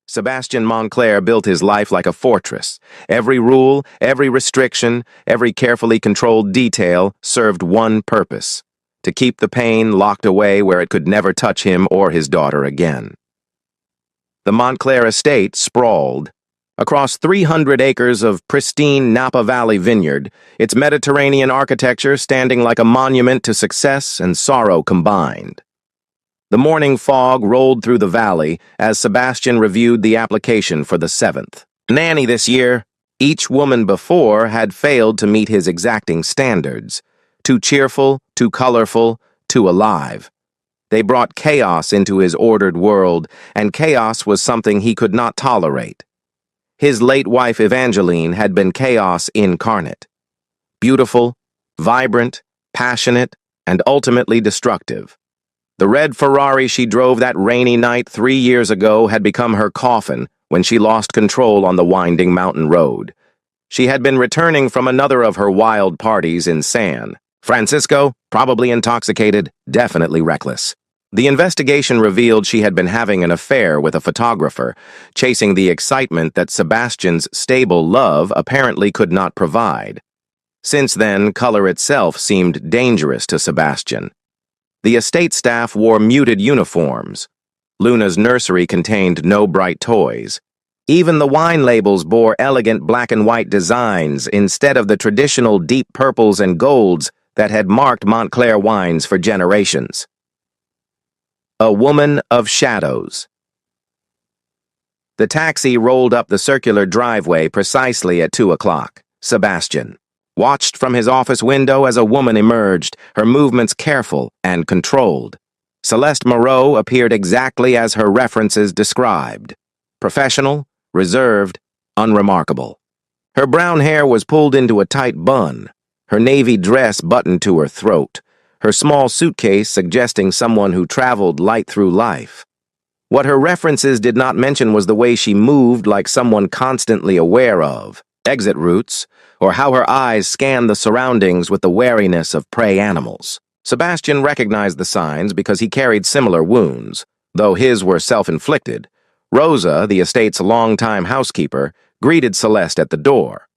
Sebastian Montclair built his life like a fortress. Every rule, every restriction, every carefully controlled detail served one purpose: to keep the pain locked away where it could never touch him or his daughter again. The Montclair estate sprawled across 300 acres of pristine Napa Valley vineyard, its Mediterranean architecture standing like a monument to success and sorrow combined. The morning fog rolled through the valley as Sebastian reviewed the application for the 7th Nanny this year. Each woman before had failed to meet his exacting standards. Too cheerful, too colorful, too alive. They brought chaos into his ordered world, and chaos was something he could not tolerate. His late wife Evangeline had been chaos incarnate. Beautiful, vibrant, passionate, and ultimately destructive. The red Ferrari she drove that rainy night 3 years ago had become her coffin when she lost control on the winding mountain road. She had been returning from another of her wild parties in San Francisco, probably intoxicated, definitely reckless. The investigation revealed she had been having an affair with a photographer, chasing the excitement that Sebastian's stable love apparently could not provide. Since then, color itself seemed dangerous to Sebastian. The estate staff wore muted uniforms. Luna's nursery contained no bright toys. Even the wine labels bore elegant black and white designs instead of the traditional deep purples and golds that had marked Montclair wines for generations. A woman of shadows. The taxi rolled up the circular driveway precisely at 2 o'clock. Sebastian watched from his office window as a woman emerged, her movements careful and controlled. Celeste Moreau appeared exactly as her references described. Professional, reserved, unremarkable. Her brown hair was pulled into a tight bun, her navy dress buttoned to her throat, her small suitcase suggesting someone who traveled light through life. What her references did not mention was the way she moved like someone constantly aware of exit routes, or how her eyes scanned the surroundings with the wariness of prey animals. Sebastian recognized the signs because he carried similar wounds, though his were self-inflicted. Rosa, the estate's longtime housekeeper, greeted Celeste at the door.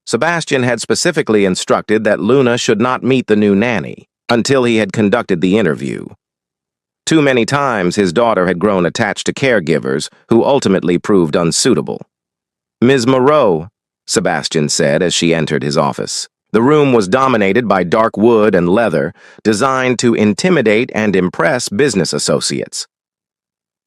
Sebastian had specifically instructed that Luna should not meet the new nanny until he had conducted the interview. Too many times his daughter had grown attached to caregivers who ultimately proved unsuitable. "Ms. Moreau," Sebastian said as she entered his office. The room was dominated by dark wood and leather, designed to intimidate and impress business associates.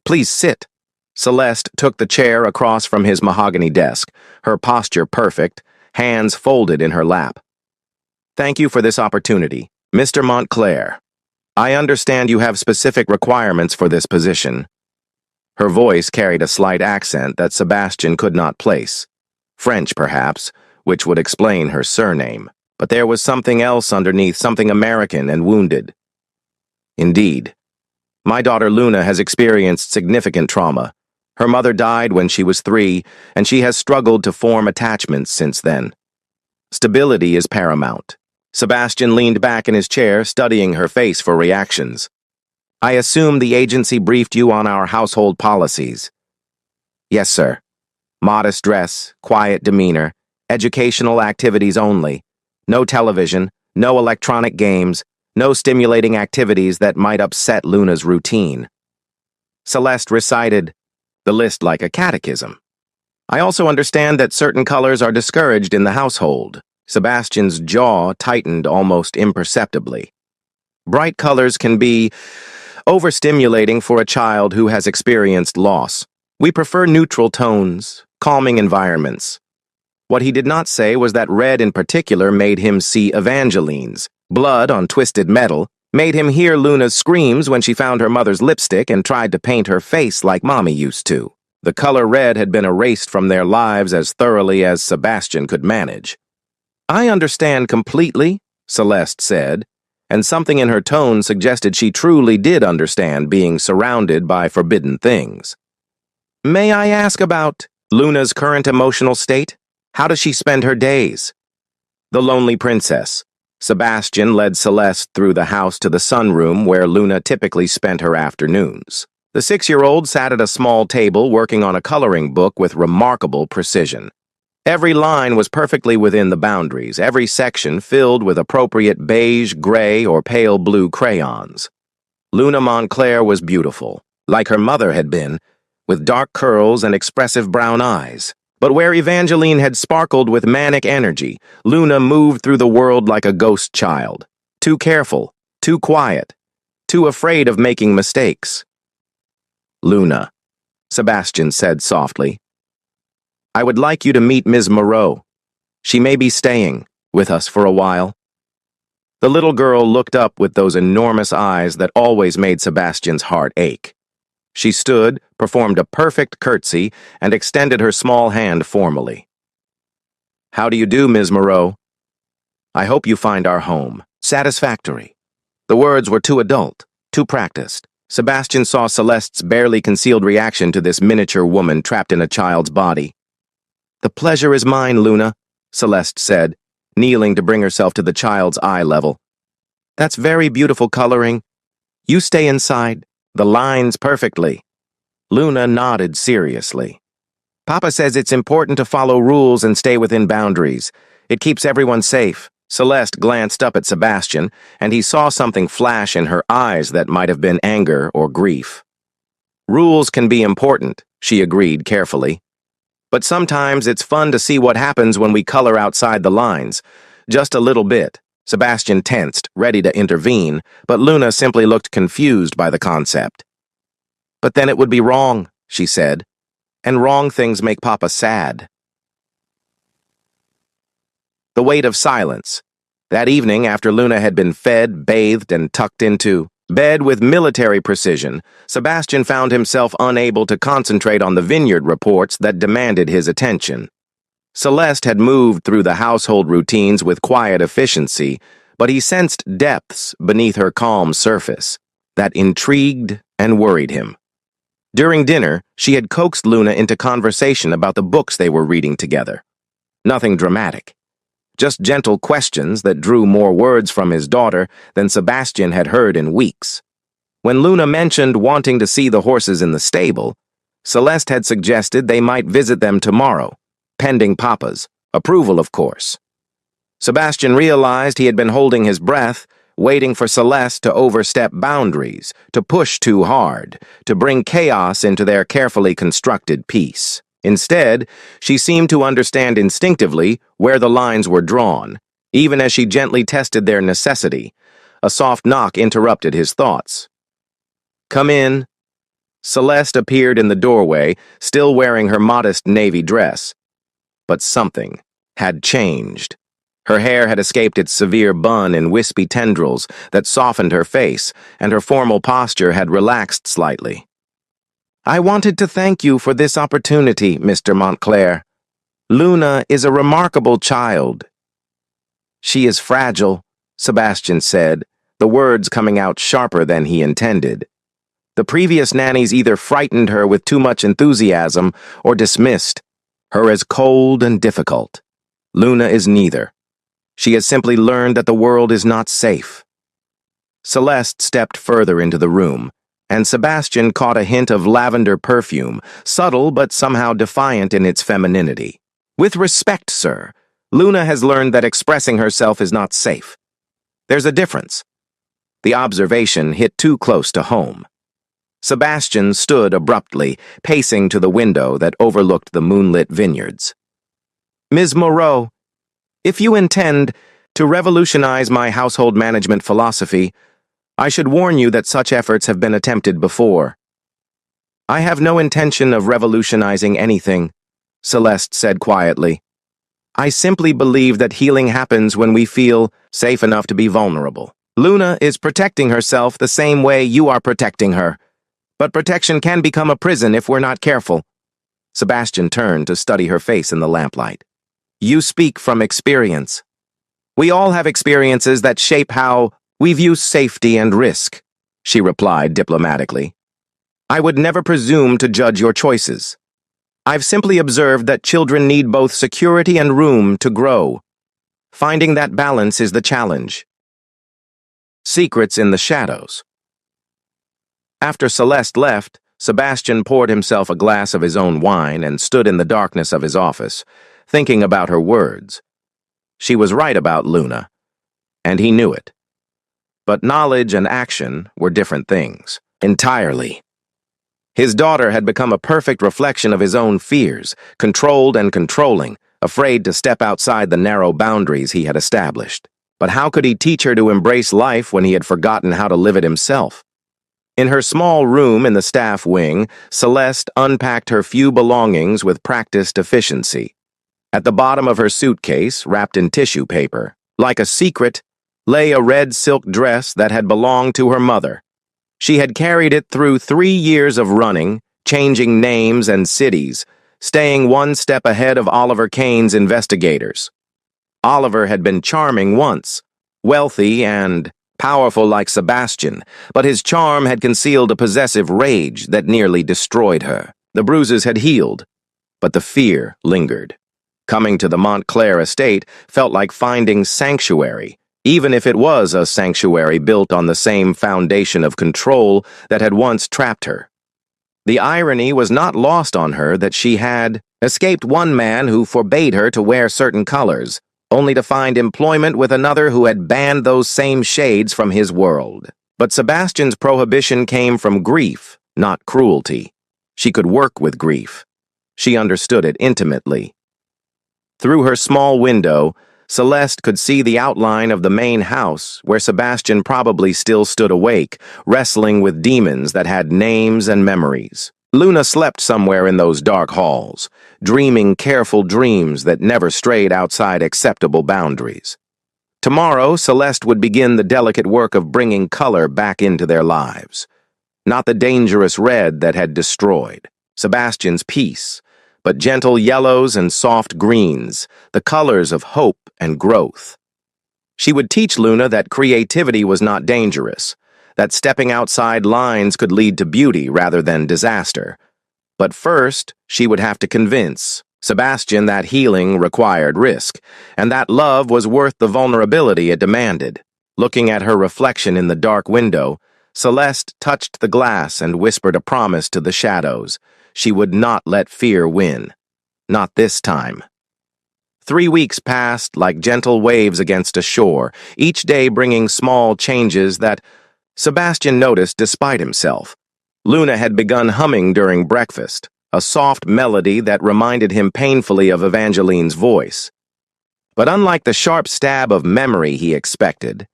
"Please sit." Celeste took the chair across from his mahogany desk, her posture perfect, hands folded in her lap. "Thank you for this opportunity, Mr. Montclair. I understand you have specific requirements for this position." Her voice carried a slight accent that Sebastian could not place. French, perhaps, which would explain her surname. But there was something else underneath, something American and wounded. "Indeed. My daughter Luna has experienced significant trauma. Her mother died when she was 3, and she has struggled to form attachments since then. Stability is paramount." Sebastian leaned back in his chair, studying her face for reactions. "I assume the agency briefed you on our household policies." "Yes, sir. Modest dress, quiet demeanor, educational activities only. No television, no electronic games, no stimulating activities that might upset Luna's routine." Celeste recited the list like a catechism. "I also understand that certain colors are discouraged in the household." Sebastian's jaw tightened almost imperceptibly. "Bright colors can be overstimulating for a child who has experienced loss. We prefer neutral tones, calming environments." What he did not say was that red in particular made him see Evangeline's blood on twisted metal, made him hear Luna's screams when she found her mother's lipstick and tried to paint her face like Mommy used to. The color red had been erased from their lives as thoroughly as Sebastian could manage. "I understand completely," Celeste said, and something in her tone suggested she truly did understand being surrounded by forbidden things. "May I ask about Luna's current emotional state? How does she spend her days?" The lonely princess. Sebastian led Celeste through the house to the sunroom where Luna typically spent her afternoons. The 6-year-old sat at a small table working on a coloring book with remarkable precision. Every line was perfectly within the boundaries, every section filled with appropriate beige, gray, or pale blue crayons. Luna Montclair was beautiful, like her mother had been, with dark curls and expressive brown eyes. But where Evangeline had sparkled with manic energy, Luna moved through the world like a ghost child. Too careful, too quiet, too afraid of making mistakes. "Luna," Sebastian said softly, "I would like you to meet Ms. Moreau. She may be staying with us for a while." The little girl looked up with those enormous eyes that always made Sebastian's heart ache. She stood, performed a perfect curtsy, and extended her small hand formally. "How do you do, Ms. Moreau? I hope you find our home satisfactory." The words were too adult, too practiced. Sebastian saw Celeste's barely concealed reaction to this miniature woman trapped in a child's body. "The pleasure is mine, Luna," Celeste said, kneeling to bring herself to the child's eye level. "That's very beautiful coloring. You stay inside. The lines perfectly." Luna nodded seriously. "Papa says it's important to follow rules and stay within boundaries. It keeps everyone safe." Celeste glanced up at Sebastian, and he saw something flash in her eyes that might have been anger or grief. "Rules can be important," she agreed carefully. "But sometimes it's fun to see what happens when we color outside the lines. Just a little bit." Sebastian tensed, ready to intervene, but Luna simply looked confused by the concept. "But then it would be wrong," she said, "and wrong things make Papa sad." The weight of silence. That evening, after Luna had been fed, bathed, and tucked into bed with military precision, Sebastian found himself unable to concentrate on the vineyard reports that demanded his attention. Celeste had moved through the household routines with quiet efficiency, but he sensed depths beneath her calm surface that intrigued and worried him. During dinner, she had coaxed Luna into conversation about the books they were reading together. Nothing dramatic. Just gentle questions that drew more words from his daughter than Sebastian had heard in weeks. When Luna mentioned wanting to see the horses in the stable, Celeste had suggested they might visit them tomorrow, pending Papa's approval, of course. Sebastian realized he had been holding his breath, waiting for Celeste to overstep boundaries, to push too hard, to bring chaos into their carefully constructed peace. Instead, she seemed to understand instinctively where the lines were drawn. Even as she gently tested their necessity, a soft knock interrupted his thoughts. "Come in." Celeste appeared in the doorway, still wearing her modest navy dress. But something had changed. Her hair had escaped its severe bun in wispy tendrils that softened her face, and her formal posture had relaxed slightly. "I wanted to thank you for this opportunity, Mr. Montclair. Luna is a remarkable child." "She is fragile," Sebastian said, the words coming out sharper than he intended. The previous nannies either frightened her with too much enthusiasm or dismissed her as cold and difficult. Luna is neither. She has simply learned that the world is not safe. Celeste stepped further into the room, and Sebastian caught a hint of lavender perfume, subtle but somehow defiant in its femininity. "With respect, sir, Luna has learned that expressing herself is not safe. There's a difference." The observation hit too close to home. Sebastian stood abruptly, pacing to the window that overlooked the moonlit vineyards. "Ms. Moreau, if you intend to revolutionize my household management philosophy, I should warn you that such efforts have been attempted before." "I have no intention of revolutionizing anything," Celeste said quietly. "I simply believe that healing happens when we feel safe enough to be vulnerable. Luna is protecting herself the same way you are protecting her, but protection can become a prison if we're not careful." Sebastian turned to study her face in the lamplight. "You speak from experience. We all have experiences that shape how we view safety and risk," she replied diplomatically. "I would never presume to judge your choices. I've simply observed that children need both security and room to grow. Finding that balance is the challenge." Secrets in the shadows. After Celeste left, Sebastian poured himself a glass of his own wine and stood in the darkness of his office, thinking about her words. She was right about Luna, and he knew it. But knowledge and action were different things, entirely. His daughter had become a perfect reflection of his own fears, controlled and controlling, afraid to step outside the narrow boundaries he had established. But how could he teach her to embrace life when he had forgotten how to live it himself? In her small room in the staff wing, Celeste unpacked her few belongings with practiced efficiency. At the bottom of her suitcase, wrapped in tissue paper, like a secret, lay a red silk dress that had belonged to her mother. She had carried it through 3 years of running, changing names and cities, staying one step ahead of Oliver Kane's investigators. Oliver had been charming once, wealthy and powerful like Sebastian, but his charm had concealed a possessive rage that nearly destroyed her. The bruises had healed, but the fear lingered. Coming to the Montclair estate felt like finding sanctuary, even if it was a sanctuary built on the same foundation of control that had once trapped her. The irony was not lost on her that she had escaped one man who forbade her to wear certain colors, only to find employment with another who had banned those same shades from his world. But Sebastian's prohibition came from grief, not cruelty. She could work with grief. She understood it intimately. Through her small window, Celeste could see the outline of the main house, where Sebastian probably still stood awake, wrestling with demons that had names and memories. Luna slept somewhere in those dark halls, dreaming careful dreams that never strayed outside acceptable boundaries. Tomorrow, Celeste would begin the delicate work of bringing color back into their lives. Not the dangerous red that had destroyed Sebastian's peace, but gentle yellows and soft greens, the colors of hope and growth. She would teach Luna that creativity was not dangerous, that stepping outside lines could lead to beauty rather than disaster. But first, she would have to convince Sebastian that healing required risk, and that love was worth the vulnerability it demanded. Looking at her reflection in the dark window, Celeste touched the glass and whispered a promise to the shadows. She would not let fear win. Not this time. 3 weeks passed like gentle waves against a shore, each day bringing small changes that Sebastian noticed despite himself. Luna had begun humming during breakfast, a soft melody that reminded him painfully of Evangeline's voice. But unlike the sharp stab of memory he expected,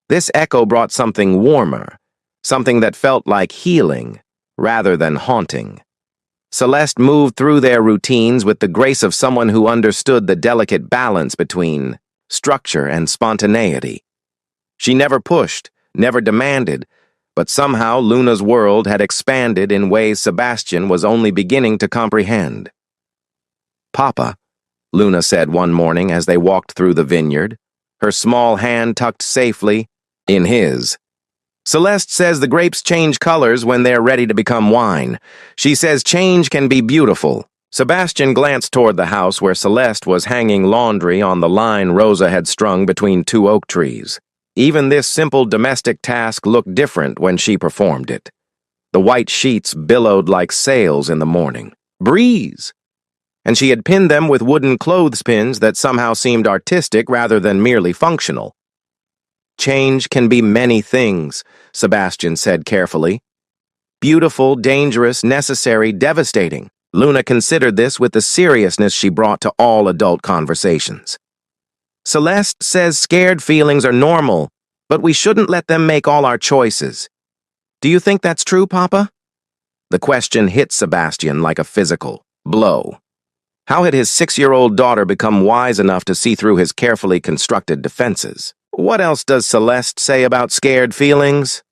this echo brought something warmer, something that felt like healing rather than haunting. Celeste moved through their routines with the grace of someone who understood the delicate balance between structure and spontaneity. She never pushed, never demanded, but somehow Luna's world had expanded in ways Sebastian was only beginning to comprehend. "Papa," Luna said one morning as they walked through the vineyard, her small hand tucked safely in his. "Celeste says the grapes change colors when they're ready to become wine. She says change can be beautiful." Sebastian glanced toward the house where Celeste was hanging laundry on the line Rosa had strung between 2 oak trees. Even this simple domestic task looked different when she performed it. The white sheets billowed like sails in the morning. Breeze! And she had pinned them with wooden clothespins that somehow seemed artistic rather than merely functional. "Change can be many things," Sebastian said carefully. "Beautiful, dangerous, necessary, devastating." Luna considered this with the seriousness she brought to all adult conversations. "Celeste says scared feelings are normal, but we shouldn't let them make all our choices. Do you think that's true, Papa?" The question hit Sebastian like a physical blow. How had his 6-year-old daughter become wise enough to see through his carefully constructed defenses? "What else does Celeste say about scared feelings?"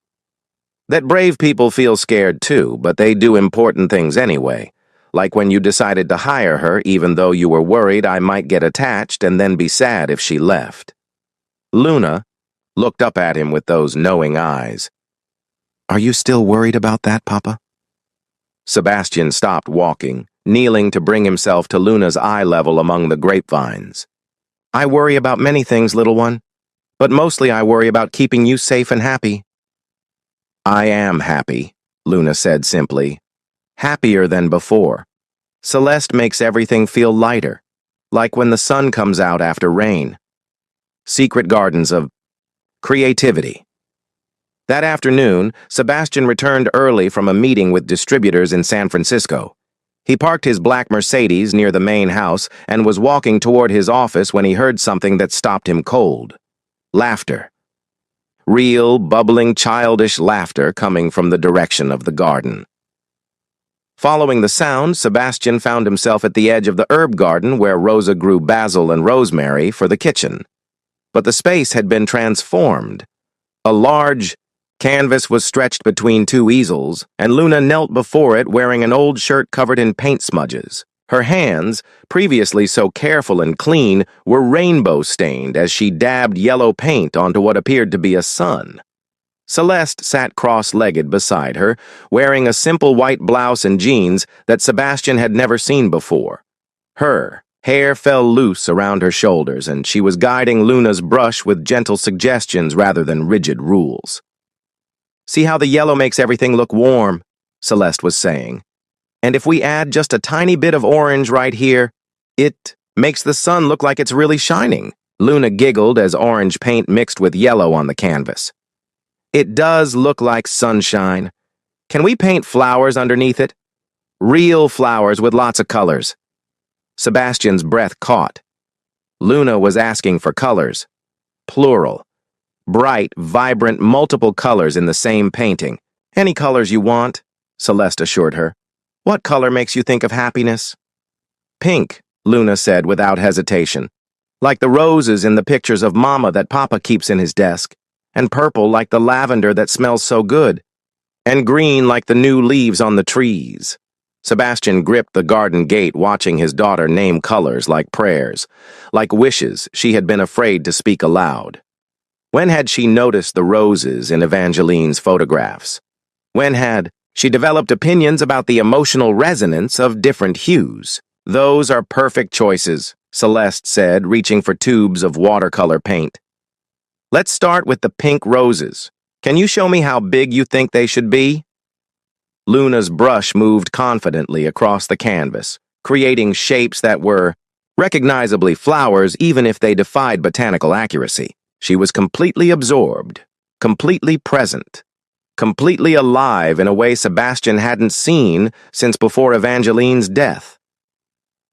"That brave people feel scared too, but they do important things anyway. Like when you decided to hire her even though you were worried I might get attached and then be sad if she left." Luna looked up at him with those knowing eyes. "Are you still worried about that, Papa?" Sebastian stopped walking, kneeling to bring himself to Luna's eye level among the grapevines. "I worry about many things, little one. But mostly I worry about keeping you safe and happy." "I am happy," Luna said simply. happier than before. Celeste makes everything feel lighter, like when the sun comes out after rain. Secret gardens of creativity. That afternoon, Sebastian returned early from a meeting with distributors in San Francisco. He parked his black Mercedes near the main house and was walking toward his office when he heard something that stopped him cold. Laughter. Real, bubbling, childish laughter coming from the direction of the garden. Following the sound, Sebastian found himself at the edge of the herb garden where Rosa grew basil and rosemary for the kitchen. But the space had been transformed. A large canvas was stretched between two easels, and Luna knelt before it wearing an old shirt covered in paint smudges. Her hands, previously so careful and clean, were rainbow-stained as she dabbed yellow paint onto what appeared to be a sun. Celeste sat cross-legged beside her, wearing a simple white blouse and jeans that Sebastian had never seen before. Her hair fell loose around her shoulders, and she was guiding Luna's brush with gentle suggestions rather than rigid rules. "See how the yellow makes everything look warm," Celeste was saying. "And if we add just a tiny bit of orange right here, it makes the sun look like it's really shining." Luna giggled as orange paint mixed with yellow on the canvas. "It does look like sunshine. Can we paint flowers underneath it? Real flowers with lots of colors." Sebastian's breath caught. Luna was asking for colors. Plural. Bright, vibrant, multiple colors in the same painting. "Any colors you want," Celeste assured her. "What color makes you think of happiness?" "Pink," Luna said without hesitation. "Like the roses in the pictures of Mama that Papa keeps in his desk. And purple like the lavender that smells so good. And green like the new leaves on the trees." Sebastian gripped the garden gate, watching his daughter name colors like prayers, like wishes she had been afraid to speak aloud. When had she noticed the roses in Evangeline's photographs? When had she developed opinions about the emotional resonance of different hues? "Those are perfect choices," Celeste said, reaching for tubes of watercolor paint. "Let's start with the pink roses. Can you show me how big you think they should be?" Luna's brush moved confidently across the canvas, creating shapes that were recognizably flowers even if they defied botanical accuracy. She was completely absorbed, completely present, completely alive in a way Sebastian hadn't seen since before Evangeline's death.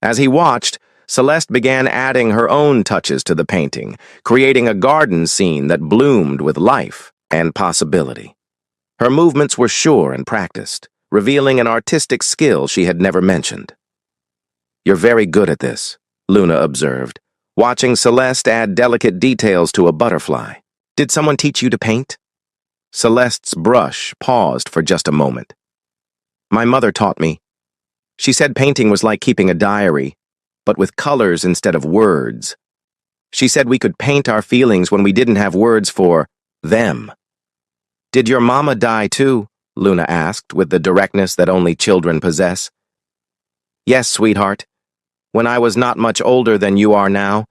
As he watched, Celeste began adding her own touches to the painting, creating a garden scene that bloomed with life and possibility. Her movements were sure and practiced, revealing an artistic skill she had never mentioned. "You're very good at this," Luna observed, watching Celeste add delicate details to a butterfly. "Did someone teach you to paint?" Celeste's brush paused for just a moment. "My mother taught me. She said painting was like keeping a diary, but with colors instead of words. She said we could paint our feelings when we didn't have words for them." "Did your mama die too?" Luna asked, with the directness that only children possess. "Yes, sweetheart. When I was not much older than you are now.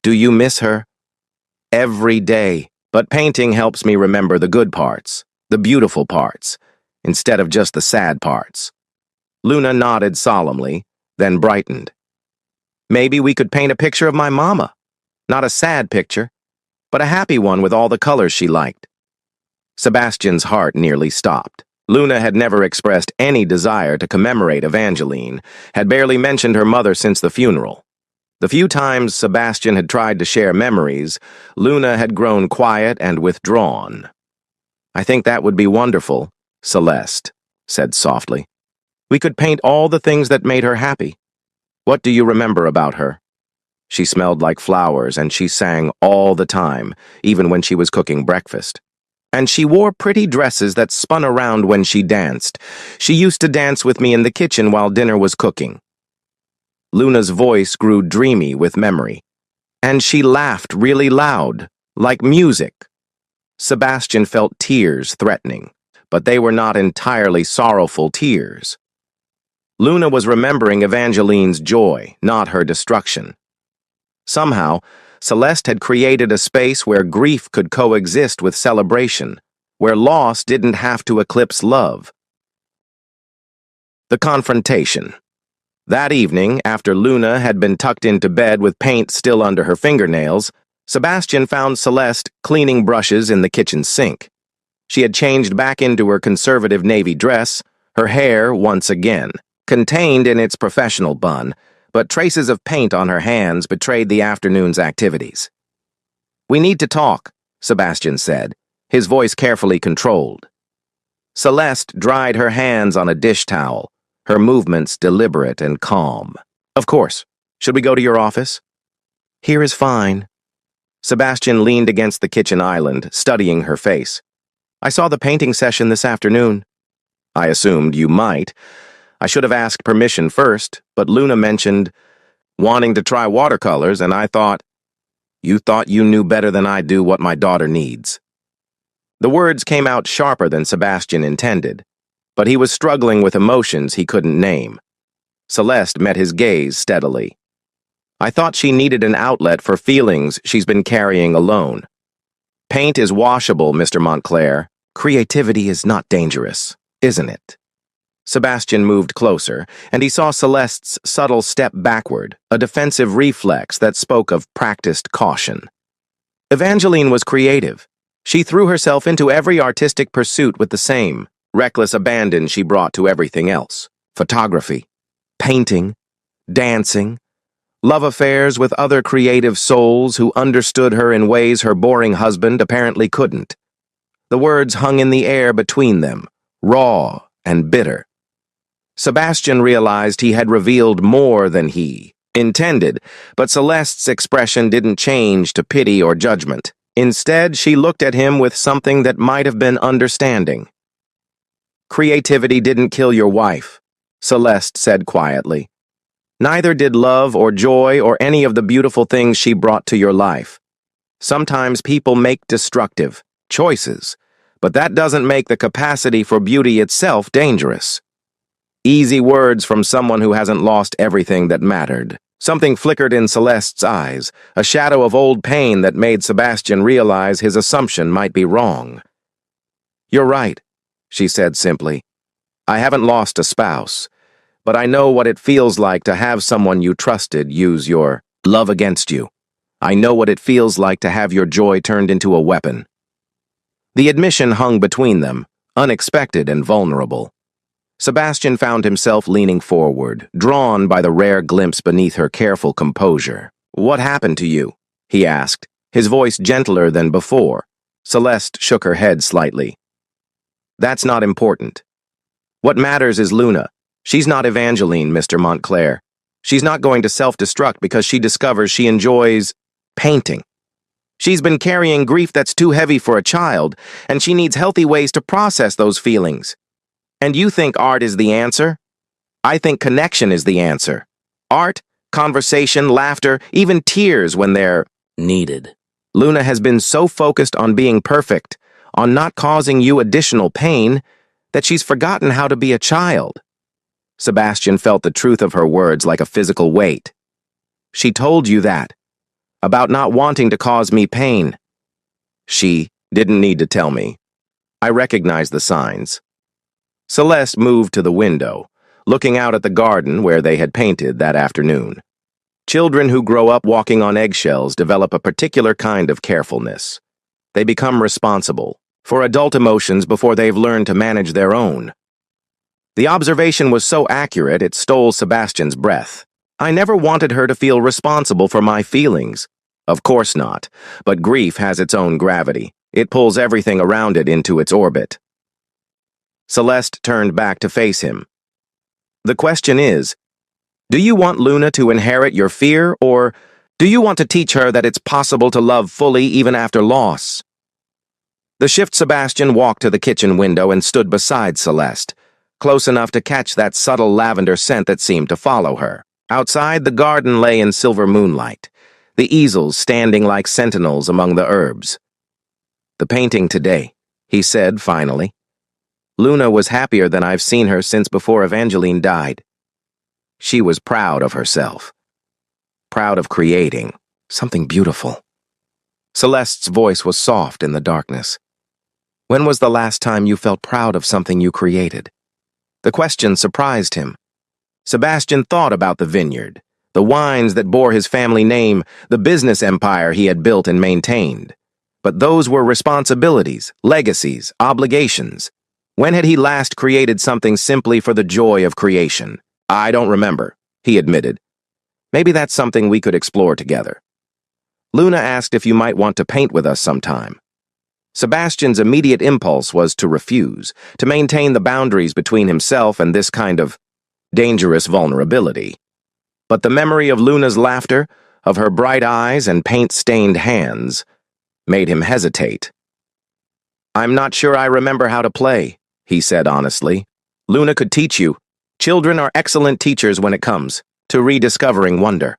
Do you miss her?" "Every day. But painting helps me remember the good parts, the beautiful parts, instead of just the sad parts." Luna nodded solemnly, then brightened. "Maybe we could paint a picture of my mama. Not a sad picture, but a happy one with all the colors she liked." Sebastian's heart nearly stopped. Luna had never expressed any desire to commemorate Evangeline, had barely mentioned her mother since the funeral. The few times Sebastian had tried to share memories, Luna had grown quiet and withdrawn. "I think that would be wonderful," Celeste said softly. "We could paint all the things that made her happy. What do you remember about her?" She smelled like flowers, and she sang all the time, even when she was cooking breakfast. "And she wore pretty dresses that spun around when she danced. She used to dance with me in the kitchen while dinner was cooking." Luna's voice grew dreamy with memory. "And she laughed really loud, like music." Sebastian felt tears threatening, but they were not entirely sorrowful tears. Luna was remembering Evangeline's joy, not her destruction. Somehow, Celeste had created a space where grief could coexist with celebration, where loss didn't have to eclipse love. The confrontation. That evening, after Luna had been tucked into bed with paint still under her fingernails, Sebastian found Celeste cleaning brushes in the kitchen sink. She had changed back into her conservative navy dress, her hair, once again, contained in its professional bun, but traces of paint on her hands betrayed the afternoon's activities. "We need to talk," Sebastian said, his voice carefully controlled. Celeste dried her hands on a dish towel, her movements deliberate and calm. "Of course. Should we go to your office?" "Here is fine." Sebastian leaned against the kitchen island, studying her face. "I saw the painting session this afternoon." "I assumed you might. I should have asked permission first, but Luna mentioned wanting to try watercolors, and I thought, you thought you knew better than I do what my daughter needs." The words came out sharper than Sebastian intended, but he was struggling with emotions he couldn't name. Celeste met his gaze steadily. "I thought she needed an outlet for feelings she's been carrying alone. Paint is washable, Mr. Montclair. Creativity is not dangerous, isn't it?" Sebastian moved closer, and he saw Celeste's subtle step backward, a defensive reflex that spoke of practiced caution. Evangeline was creative. She threw herself into every artistic pursuit with the same reckless abandon she brought to everything else: photography, painting, dancing, love affairs with other creative souls who understood her in ways her boring husband apparently couldn't. The words hung in the air between them, raw and bitter. Sebastian realized he had revealed more than he intended, but Celeste's expression didn't change to pity or judgment. Instead, she looked at him with something that might have been understanding. "Creativity didn't kill your wife," Celeste said quietly. "Neither did love or joy or any of the beautiful things she brought to your life. Sometimes people make destructive choices, but that doesn't make the capacity for beauty itself dangerous." Easy words from someone who hasn't lost everything that mattered. Something flickered in Celeste's eyes, a shadow of old pain that made Sebastian realize his assumption might be wrong. "You're right," she said simply. "I haven't lost a spouse, but I know what it feels like to have someone you trusted use your love against you. I know what it feels like to have your joy turned into a weapon." The admission hung between them, unexpected and vulnerable. Sebastian found himself leaning forward, drawn by the rare glimpse beneath her careful composure. "What happened to you?" he asked, his voice gentler than before. Celeste shook her head slightly. "That's not important. What matters is Luna. She's not Evangeline, Mr. Montclair. She's not going to self-destruct because she discovers she enjoys painting. She's been carrying grief that's too heavy for a child, and she needs healthy ways to process those feelings. And you think art is the answer? I think connection is the answer. Art, conversation, laughter, even tears when they're needed. Luna has been so focused on being perfect, on not causing you additional pain, that she's forgotten how to be a child." Sebastian felt the truth of her words like a physical weight. "She told you that, about not wanting to cause me pain." "She didn't need to tell me. I recognize the signs." Celeste moved to the window, looking out at the garden where they had painted that afternoon. Children who grow up walking on eggshells develop a particular kind of carefulness. They become responsible for adult emotions before they've learned to manage their own. The observation was so accurate it stole Sebastian's breath. "I never wanted her to feel responsible for my feelings." "Of course not, but grief has its own gravity. It pulls everything around it into its orbit." Celeste turned back to face him. "The question is, do you want Luna to inherit your fear, or do you want to teach her that it's possible to love fully even after loss?" The shift Sebastian walked to the kitchen window and stood beside Celeste, close enough to catch that subtle lavender scent that seemed to follow her. Outside, the garden lay in silver moonlight, the easels standing like sentinels among the herbs. "The painting today," he said finally. "Luna was happier than I've seen her since before Evangeline died. She was proud of herself. Proud of creating something beautiful." Celeste's voice was soft in the darkness. "When was the last time you felt proud of something you created?" The question surprised him. Sebastian thought about the vineyard, the wines that bore his family name, the business empire he had built and maintained. But those were responsibilities, legacies, obligations. When had he last created something simply for the joy of creation? I don't remember, he admitted. Maybe that's something we could explore together. Luna asked if you might want to paint with us sometime. Sebastian's immediate impulse was to refuse, to maintain the boundaries between himself and this kind of dangerous vulnerability. But the memory of Luna's laughter, of her bright eyes and paint-stained hands, made him hesitate. I'm not sure I remember how to play, he said honestly. Luna could teach you. Children are excellent teachers when it comes to rediscovering wonder.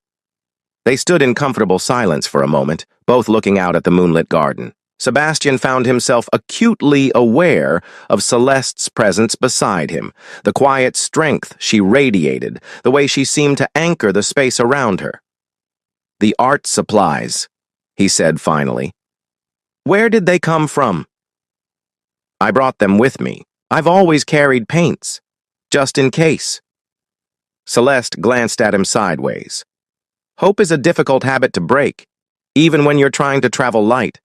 They stood in comfortable silence for a moment, both looking out at the moonlit garden. Sebastian found himself acutely aware of Celeste's presence beside him, the quiet strength she radiated, the way she seemed to anchor the space around her. The art supplies, he said finally. Where did they come from? I brought them with me. I've always carried paints, just in case. Celeste glanced at him sideways. Hope is a difficult habit to break, even when you're trying to travel light.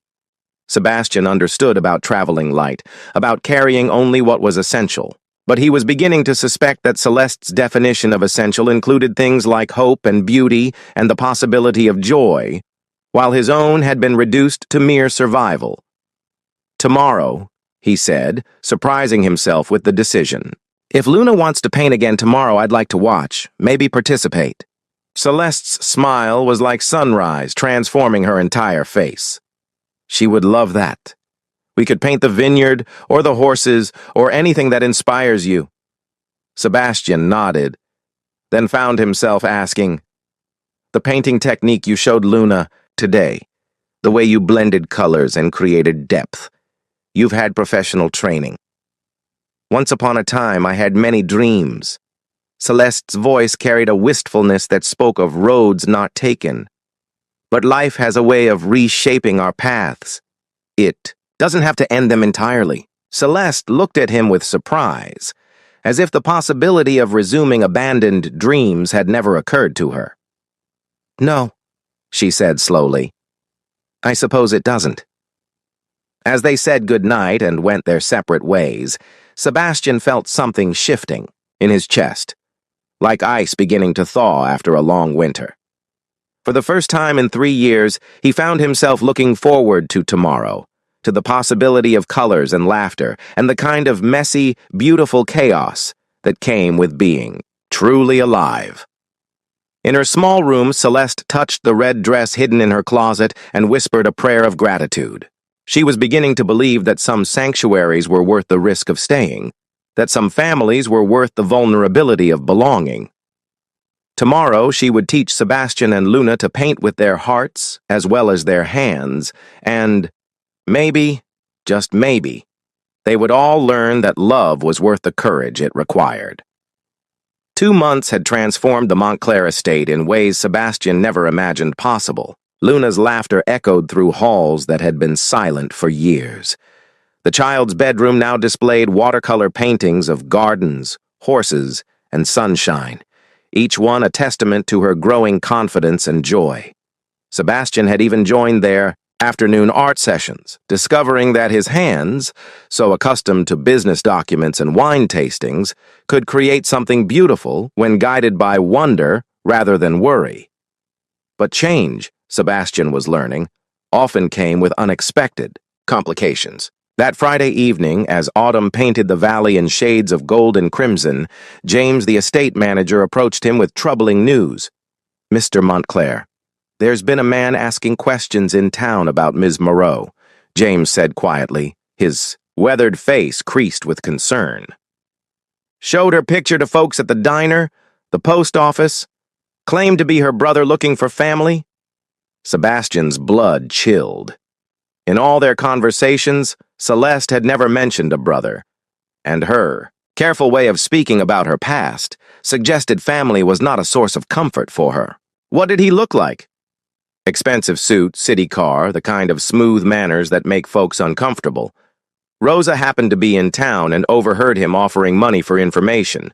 Sebastian understood about traveling light, about carrying only what was essential, but he was beginning to suspect that Celeste's definition of essential included things like hope and beauty and the possibility of joy, while his own had been reduced to mere survival. Tomorrow, he said, surprising himself with the decision. If Luna wants to paint again tomorrow, I'd like to watch, maybe participate. Celeste's smile was like sunrise, transforming her entire face. She would love that. We could paint the vineyard, or the horses, or anything that inspires you. Sebastian nodded, then found himself asking, the painting technique you showed Luna today, the way you blended colors and created depth. You've had professional training. Once upon a time, I had many dreams. Celeste's voice carried a wistfulness that spoke of roads not taken. But life has a way of reshaping our paths. It doesn't have to end them entirely. Celeste looked at him with surprise, as if the possibility of resuming abandoned dreams had never occurred to her. No, she said slowly. I suppose it doesn't. As they said goodnight and went their separate ways, Sebastian felt something shifting in his chest, like ice beginning to thaw after a long winter. For the first time in 3 years, he found himself looking forward to tomorrow, to the possibility of colors and laughter, and the kind of messy, beautiful chaos that came with being truly alive. In her small room, Celeste touched the red dress hidden in her closet and whispered a prayer of gratitude. She was beginning to believe that some sanctuaries were worth the risk of staying, that some families were worth the vulnerability of belonging. Tomorrow, she would teach Sebastian and Luna to paint with their hearts as well as their hands, and maybe, just maybe, they would all learn that love was worth the courage it required. 2 months had transformed the Montclair estate in ways Sebastian never imagined possible. Luna's laughter echoed through halls that had been silent for years. The child's bedroom now displayed watercolor paintings of gardens, horses, and sunshine, each one a testament to her growing confidence and joy. Sebastian had even joined their afternoon art sessions, discovering that his hands, so accustomed to business documents and wine tastings, could create something beautiful when guided by wonder rather than worry. But change, Sebastian was learning, often came with unexpected complications. That Friday evening, as autumn painted the valley in shades of gold and crimson, James, the estate manager, approached him with troubling news. Mr. Montclair, there's been a man asking questions in town about Ms. Moreau, James said quietly, his weathered face creased with concern. Showed her picture to folks at the diner, the post office, claimed to be her brother looking for family. Sebastian's blood chilled. In all their conversations, Celeste had never mentioned a brother, and her careful way of speaking about her past suggested family was not a source of comfort for her. What did he look like? Expensive suit, city car, the kind of smooth manners that make folks uncomfortable. Rosa happened to be in town and overheard him offering money for information.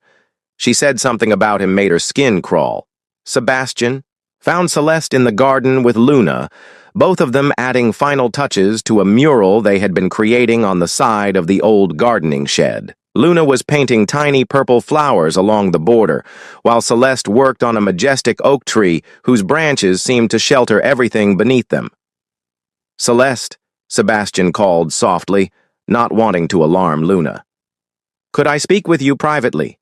She said something about him made her skin crawl. Sebastian found Celeste in the garden with Luna, both of them adding final touches to a mural they had been creating on the side of the old gardening shed. Luna was painting tiny purple flowers along the border, while Celeste worked on a majestic oak tree whose branches seemed to shelter everything beneath them. "Celeste," Sebastian called softly, not wanting to alarm Luna. "Could I speak with you privately?"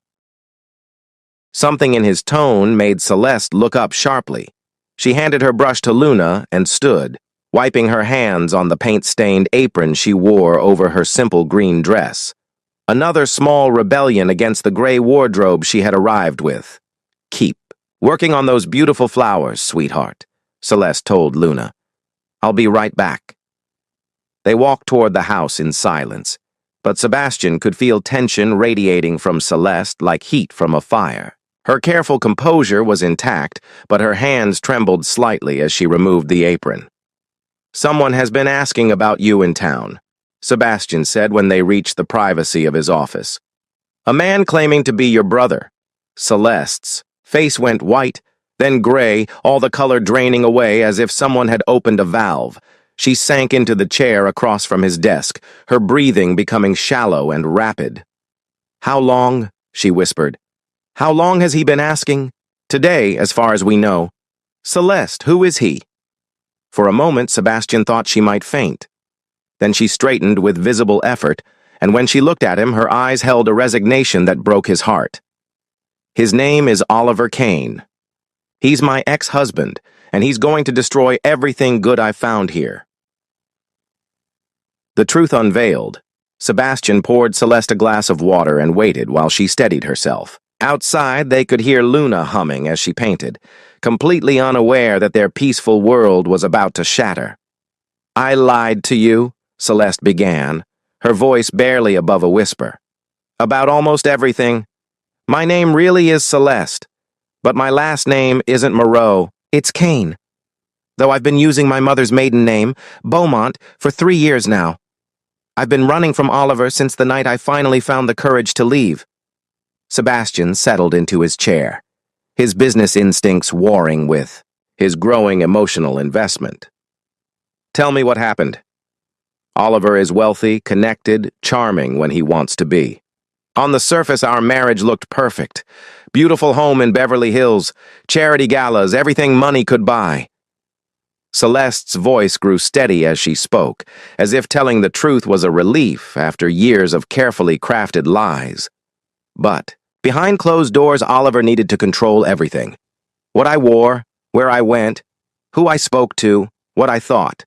Something in his tone made Celeste look up sharply. She handed her brush to Luna and stood, wiping her hands on the paint-stained apron she wore over her simple green dress. Another small rebellion against the gray wardrobe she had arrived with. "Keep working on those beautiful flowers, sweetheart," Celeste told Luna. "I'll be right back." They walked toward the house in silence, but Sebastian could feel tension radiating from Celeste like heat from a fire. Her careful composure was intact, but her hands trembled slightly as she removed the apron. "Someone has been asking about you in town," Sebastian said when they reached the privacy of his office. "A man claiming to be your brother." Celeste's face went white, then gray, all the color draining away as if someone had opened a valve. She sank into the chair across from his desk, her breathing becoming shallow and rapid. "How long?" she whispered. "How long has he been asking?" "Today, as far as we know." "Celeste, who is he?" For a moment, Sebastian thought she might faint. Then she straightened with visible effort, and when she looked at him, her eyes held a resignation that broke his heart. "His name is Oliver Kane. He's my ex-husband, and he's going to destroy everything good I've found here." The truth unveiled. Sebastian poured Celeste a glass of water and waited while she steadied herself. Outside, they could hear Luna humming as she painted, completely unaware that their peaceful world was about to shatter. "I lied to you," Celeste began, her voice barely above a whisper. "About almost everything. My name really is Celeste, but my last name isn't Moreau, it's Kane. Though I've been using my mother's maiden name, Beaumont, for 3 years now. I've been running from Oliver since the night I finally found the courage to leave." Sebastian settled into his chair, his business instincts warring with his growing emotional investment. "Tell me what happened." "Oliver is wealthy, connected, charming when he wants to be. On the surface, our marriage looked perfect. Beautiful home in Beverly Hills, charity galas, everything money could buy." Celeste's voice grew steady as she spoke, as if telling the truth was a relief after years of carefully crafted lies. But behind closed doors, Oliver needed to control everything. What I wore, where I went, who I spoke to, what I thought.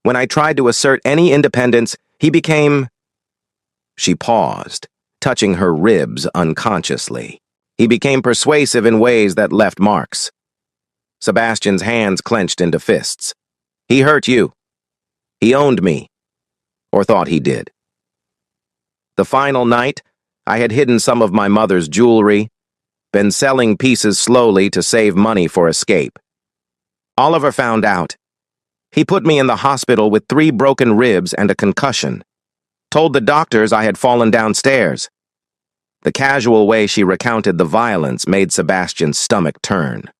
When I tried to assert any independence, he became... She paused, touching her ribs unconsciously. He became persuasive in ways that left marks. Sebastian's hands clenched into fists. "He hurt you. He owned me. Or thought he did. The final night, I had hidden some of my mother's jewelry, been selling pieces slowly to save money for escape. Oliver found out. He put me in the hospital with 3 broken ribs and a concussion. Told the doctors I had fallen downstairs." The casual way she recounted the violence made Sebastian's stomach turn.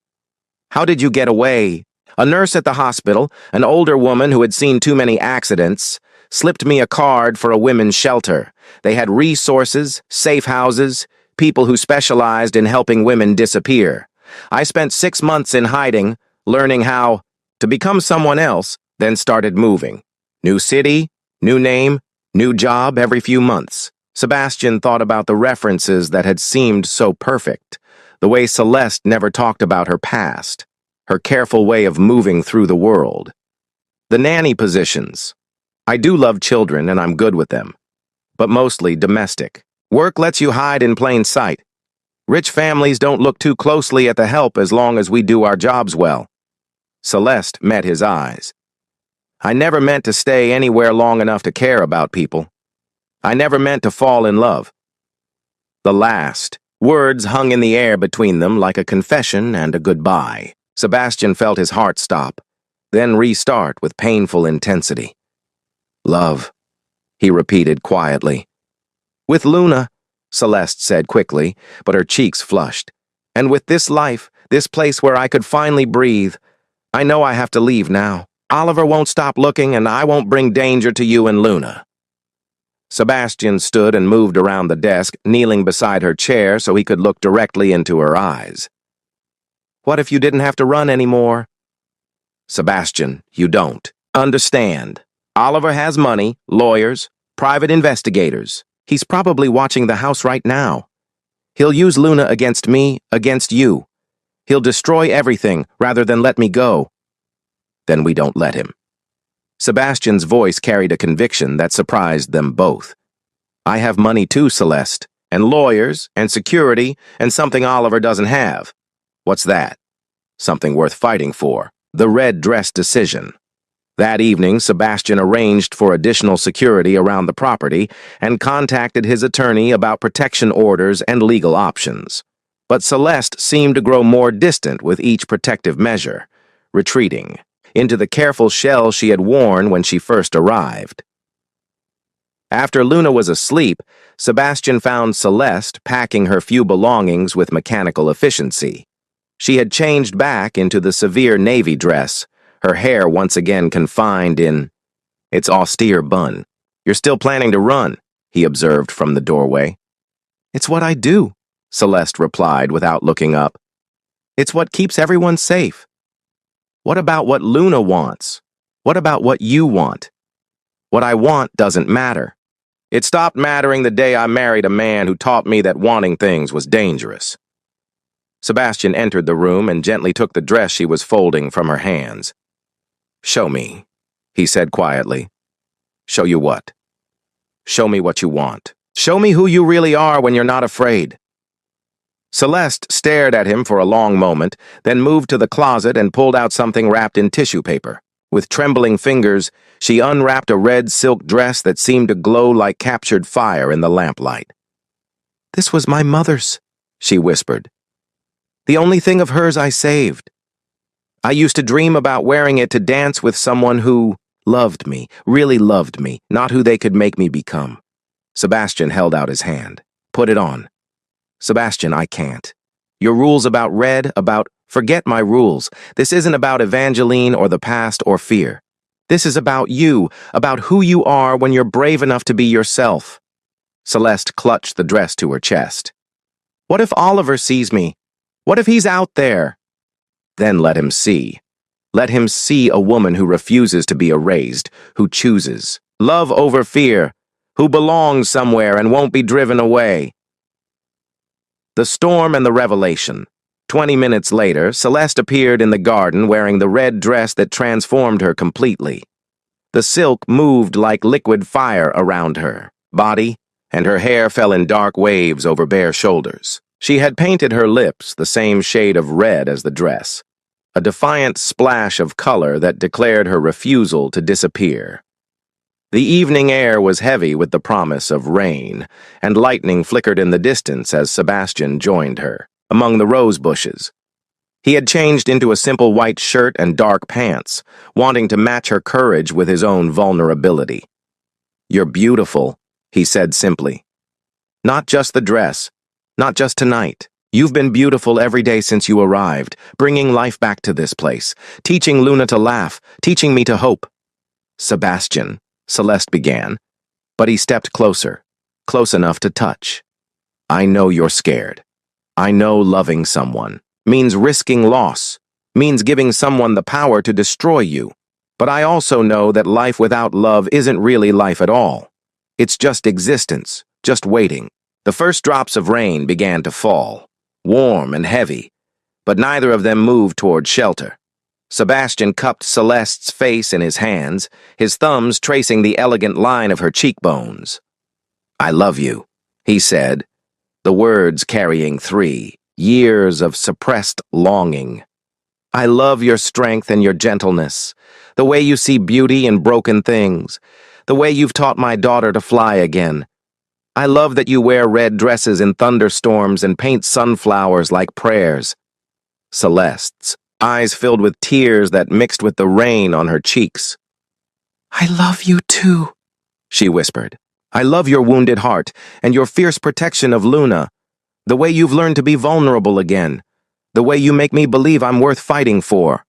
"How did you get away?" "A nurse at the hospital, an older woman who had seen too many accidents, slipped me a card for a women's shelter. They had resources, safe houses, people who specialized in helping women disappear. I spent 6 months in hiding, learning how to become someone else, then started moving. New city, new name, new job every few months." Sebastian thought about the references that had seemed so perfect, the way Celeste never talked about her past, her careful way of moving through the world. The nanny positions. "I do love children and I'm good with them, but mostly domestic. Work lets you hide in plain sight. Rich families don't look too closely at the help as long as we do our jobs well." Celeste met his eyes. "I never meant to stay anywhere long enough to care about people. I never meant to fall in love." The last words hung in the air between them like a confession and a goodbye. Sebastian felt his heart stop, then restart with painful intensity. "Love," he repeated quietly. With Luna, Celeste said quickly, but her cheeks flushed. And with this life, this place where I could finally breathe, I know I have to leave now. Oliver won't stop looking, and I won't bring danger to you and Luna. Sebastian stood and moved around the desk, kneeling beside her chair so he could look directly into her eyes. What if you didn't have to run anymore? Sebastian, you don't. Understand. Oliver has money, lawyers, private investigators. He's probably watching the house right now. He'll use Luna against me, against you. He'll destroy everything rather than let me go. Then we don't let him. Sebastian's voice carried a conviction that surprised them both. I have money too, Celeste, and lawyers, and security, and something Oliver doesn't have. What's that? Something worth fighting for. The red dress decision. That evening, Sebastian arranged for additional security around the property and contacted his attorney about protection orders and legal options. But Celeste seemed to grow more distant with each protective measure, retreating into the careful shell she had worn when she first arrived. After Luna was asleep, Sebastian found Celeste packing her few belongings with mechanical efficiency. She had changed back into the severe navy dress, her hair once again confined in its austere bun. You're still planning to run, he observed from the doorway. It's what I do, Celeste replied without looking up. It's what keeps everyone safe. What about what Luna wants? What about what you want? What I want doesn't matter. It stopped mattering the day I married a man who taught me that wanting things was dangerous. Sebastian entered the room and gently took the dress she was folding from her hands. Show me, he said quietly. Show you what? Show me what you want. Show me who you really are when you're not afraid. Celeste stared at him for a long moment, then moved to the closet and pulled out something wrapped in tissue paper. With trembling fingers, she unwrapped a red silk dress that seemed to glow like captured fire in the lamplight. This was my mother's, she whispered. The only thing of hers I saved. I used to dream about wearing it to dance with someone who loved me, really loved me, not who they could make me become. Sebastian held out his hand. Put it on. Sebastian, I can't. Your rules about red, forget my rules. This isn't about Evangeline or the past or fear. This is about you, about who you are when you're brave enough to be yourself. Celeste clutched the dress to her chest. What if Oliver sees me? What if he's out there? Then let him see. Let him see a woman who refuses to be erased, who chooses love over fear, who belongs somewhere and won't be driven away. The storm and the revelation. 20 minutes later, Celeste appeared in the garden wearing the red dress that transformed her completely. The silk moved like liquid fire around her body, and her hair fell in dark waves over bare shoulders. She had painted her lips the same shade of red as the dress, a defiant splash of color that declared her refusal to disappear. The evening air was heavy with the promise of rain, and lightning flickered in the distance as Sebastian joined her, among the rose bushes. He had changed into a simple white shirt and dark pants, wanting to match her courage with his own vulnerability. You're beautiful, he said simply. Not just the dress, not just tonight. You've been beautiful every day since you arrived, bringing life back to this place, teaching Luna to laugh, teaching me to hope. Sebastian, Celeste began, but he stepped closer, close enough to touch. I know you're scared. I know loving someone means risking loss, means giving someone the power to destroy you. But I also know that life without love isn't really life at all. It's just existence, just waiting. The first drops of rain began to fall, warm and heavy, but neither of them moved toward shelter. Sebastian cupped Celeste's face in his hands, his thumbs tracing the elegant line of her cheekbones. I love you, he said, the words carrying 3 years of suppressed longing. I love your strength and your gentleness, the way you see beauty in broken things, the way you've taught my daughter to fly again. I love that you wear red dresses in thunderstorms and paint sunflowers like prayers. Celeste's eyes filled with tears that mixed with the rain on her cheeks. I love you too, she whispered. "I love your wounded heart and your fierce protection of Luna. The way you've learned to be vulnerable again. The way you make me believe I'm worth fighting for."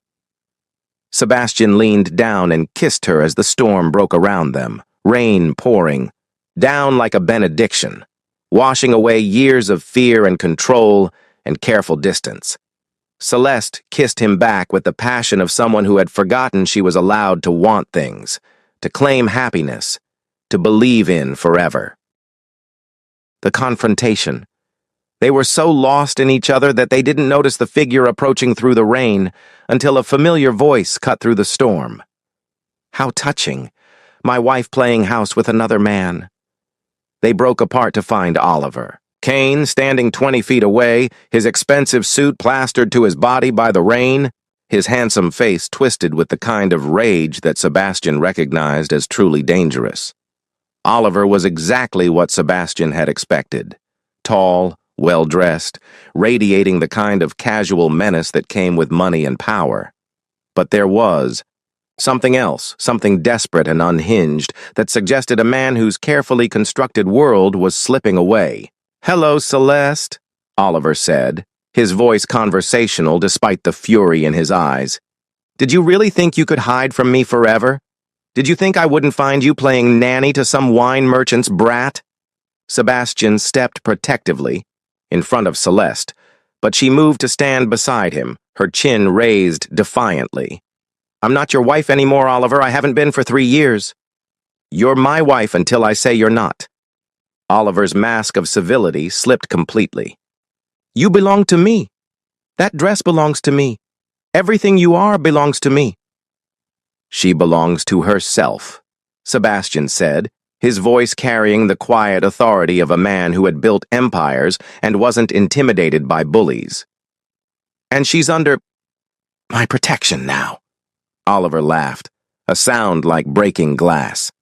Sebastian leaned down and kissed her as the storm broke around them, rain pouring, down like a benediction, washing away years of fear and control and careful distance. Celeste kissed him back with the passion of someone who had forgotten she was allowed to want things, to claim happiness, to believe in forever. The confrontation. They were so lost in each other that they didn't notice the figure approaching through the rain until a familiar voice cut through the storm. How touching. My wife playing house with another man. They broke apart to find Oliver. Kane, standing 20 feet away, his expensive suit plastered to his body by the rain, his handsome face twisted with the kind of rage that Sebastian recognized as truly dangerous. Oliver was exactly what Sebastian had expected. Tall, well-dressed, radiating the kind of casual menace that came with money and power. But there was something else, something desperate and unhinged, that suggested a man whose carefully constructed world was slipping away. "Hello, Celeste," Oliver said, his voice conversational despite the fury in his eyes. "Did you really think you could hide from me forever? Did you think I wouldn't find you playing nanny to some wine merchant's brat?" Sebastian stepped protectively in front of Celeste, but she moved to stand beside him, her chin raised defiantly. "I'm not your wife anymore, Oliver. I haven't been for 3 years. You're my wife until I say you're not." Oliver's mask of civility slipped completely. "You belong to me. That dress belongs to me. Everything you are belongs to me." "She belongs to herself," Sebastian said, his voice carrying the quiet authority of a man who had built empires and wasn't intimidated by bullies. "And she's under my protection now." Oliver laughed, a sound like breaking glass.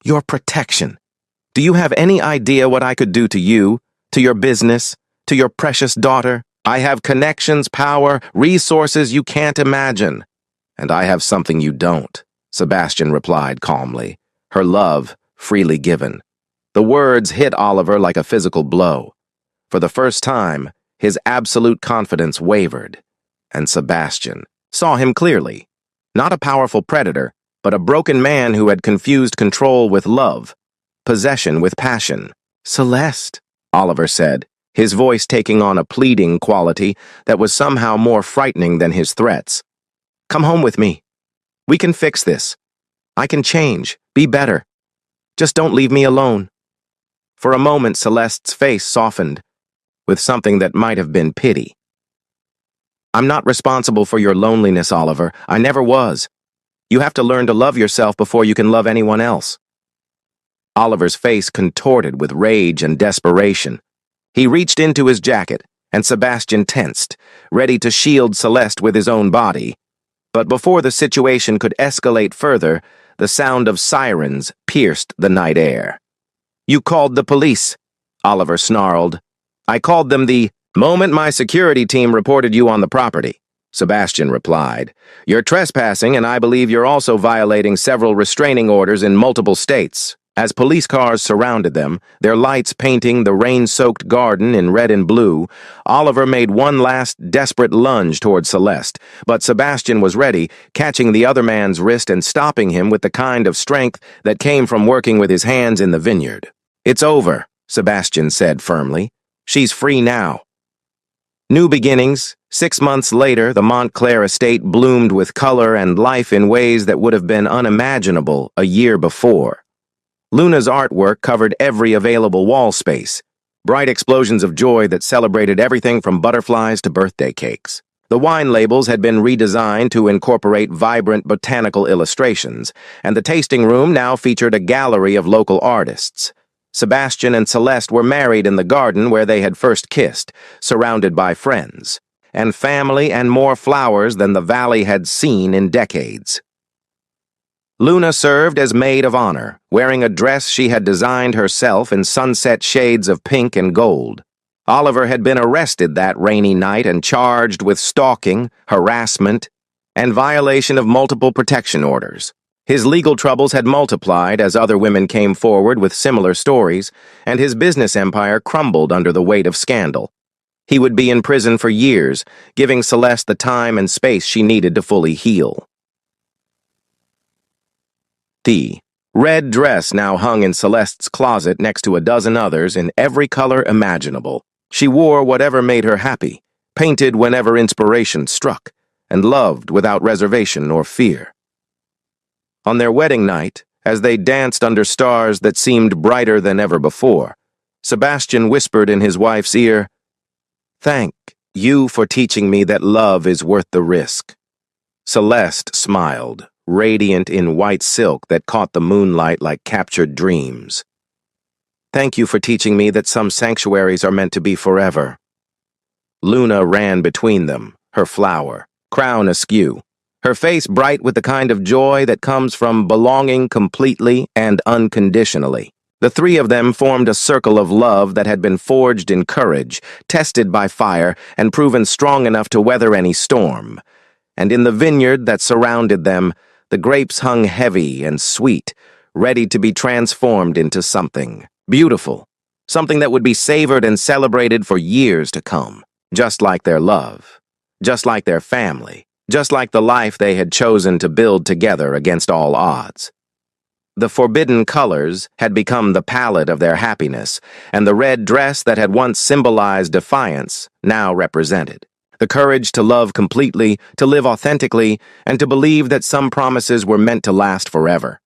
"Your protection? Do you have any idea what I could do to you, to your business, to your precious daughter? I have connections, power, resources you can't imagine. And I have something you don't," Sebastian replied calmly, her love freely given. The words hit Oliver like a physical blow. For the first time, his absolute confidence wavered, and Sebastian saw him clearly. Not a powerful predator, but a broken man who had confused control with love, possession with passion. "Celeste," Oliver said, his voice taking on a pleading quality that was somehow more frightening than his threats. "Come home with me. We can fix this. I can change, be better. Just don't leave me alone." For a moment, Celeste's face softened, with something that might have been pity. "I'm not responsible for your loneliness, Oliver. I never was. You have to learn to love yourself before you can love anyone else." Oliver's face contorted with rage and desperation. He reached into his jacket, and Sebastian tensed, ready to shield Celeste with his own body. But before the situation could escalate further, the sound of sirens pierced the night air. "You called the police," Oliver snarled. "I called them the moment my security team reported you on the property," Sebastian replied. "You're trespassing, and I believe you're also violating several restraining orders in multiple states." As police cars surrounded them, their lights painting the rain-soaked garden in red and blue, Oliver made one last desperate lunge toward Celeste, but Sebastian was ready, catching the other man's wrist and stopping him with the kind of strength that came from working with his hands in the vineyard. "It's over," Sebastian said firmly. "She's free now." New beginnings. 6 months later, the Montclair estate bloomed with color and life in ways that would have been unimaginable a year before. Luna's artwork covered every available wall space, bright explosions of joy that celebrated everything from butterflies to birthday cakes. The wine labels had been redesigned to incorporate vibrant botanical illustrations, and the tasting room now featured a gallery of local artists. Sebastian and Celeste were married in the garden where they had first kissed, surrounded by friends, and family and more flowers than the valley had seen in decades. Luna served as maid of honor, wearing a dress she had designed herself in sunset shades of pink and gold. Oliver had been arrested that rainy night and charged with stalking, harassment, and violation of multiple protection orders. His legal troubles had multiplied as other women came forward with similar stories, and his business empire crumbled under the weight of scandal. He would be in prison for years, giving Celeste the time and space she needed to fully heal. The red dress now hung in Celeste's closet next to a dozen others in every color imaginable. She wore whatever made her happy, painted whenever inspiration struck, and loved without reservation or fear. On their wedding night, as they danced under stars that seemed brighter than ever before, Sebastian whispered in his wife's ear, "Thank you for teaching me that love is worth the risk." Celeste smiled, radiant in white silk that caught the moonlight like captured dreams. "Thank you for teaching me that some sanctuaries are meant to be forever." Luna ran between them, her flower, crown askew, her face bright with the kind of joy that comes from belonging completely and unconditionally. The three of them formed a circle of love that had been forged in courage, tested by fire, and proven strong enough to weather any storm. And in the vineyard that surrounded them, the grapes hung heavy and sweet, ready to be transformed into something beautiful, something that would be savored and celebrated for years to come, just like their love, just like their family, just like the life they had chosen to build together against all odds. The forbidden colors had become the palette of their happiness, and the red dress that had once symbolized defiance now represented the courage to love completely, to live authentically, and to believe that some promises were meant to last forever.